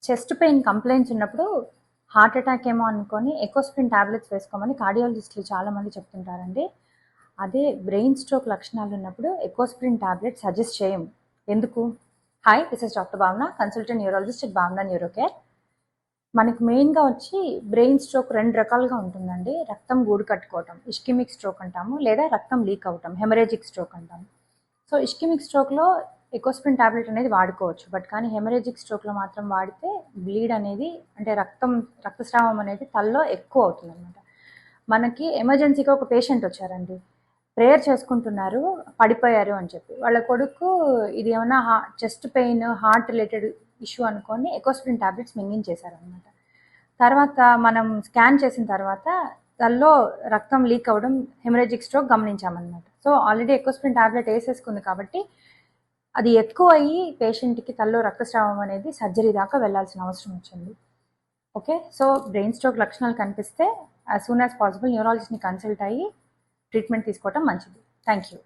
Chest pain complaints ఉన్నప్పుడు heart attack ఏమో అనుకొని ఎకోస్ప్రిన్ టాబ్లెట్స్ వేసుకోమని కార్డియాలజిస్టులు చాలామంది చెప్తుంటారండి. అదే బ్రెయిన్ స్ట్రోక్ లక్షణాలు ఉన్నప్పుడు ఎకోస్ప్రిన్ టాబ్లెట్ సజెస్ట్ చేయం. ఎందుకు? హాయ్, దిస్ ఇస్ డాక్టర్ భావన, కన్సల్టెంట్ న్యూరాలజిస్ట్ అట్ భావన న్యూరో కేర్. మనకు మెయిన్గా వచ్చి బ్రెయిన్ స్ట్రోక్ 2 రకాలుగా ఉంటుందండి. రక్తం గూడు కట్టుకోవటం, ఇష్కిమిక్ స్ట్రోక్ అంటాము, లేదా రక్తం లీక్ అవటం, హెమరేజిక్ స్ట్రోక్ అంటాము. సో ఇష్కిమిక్ స్ట్రోక్లో ఎకోస్ప్రిన్ టాబ్లెట్ అనేది వాడుకోవచ్చు, బట్ కానీ హెమరేజిక్ స్ట్రోక్లో మాత్రం వాడితే బ్లీడ్ అనేది, అంటే రక్తస్రావం అనేది తలలో ఎక్కువ అవుతుంది అనమాట. మనకి ఎమర్జెన్సీగా ఒక పేషెంట్ వచ్చారండి, ప్రేయర్ చేసుకుంటున్నారు, పడిపోయారు అని చెప్పి. వాళ్ళ కొడుకు ఇది ఏమైనా chest pain, heart related issue అనుకొని ఎకోస్ప్రిన్ టాబ్లెట్స్ మింగించేశారనమాట. తర్వాత మనం స్కాన్ చేసిన తర్వాత తల్లో రక్తం లీక్ అవ్వడం, హెమరేజిక్ స్ట్రోక్ గమనించామన్నమాట. సో ఆల్రెడీ ఎకోస్ప్రిన్ టాబ్లెట్ వేసేసుకుంది కాబట్టి అది ఎక్కువ అయ్యి పేషెంట్కి తల్లో రక్తస్రావం అనేది సర్జరీ దాకా వెళ్లాల్సిన అవసరం వచ్చింది. ఓకే, సో బ్రెయిన్ స్ట్రోక్ లక్షణాలు కనిపిస్తే యాజ్ సూన్ యాజ్ పాసిబుల్ న్యూరాలజిస్ట్ని కన్సల్ట్ అయ్యి ట్రీట్మెంట్ తీసుకోవటం మంచిది. Thank you.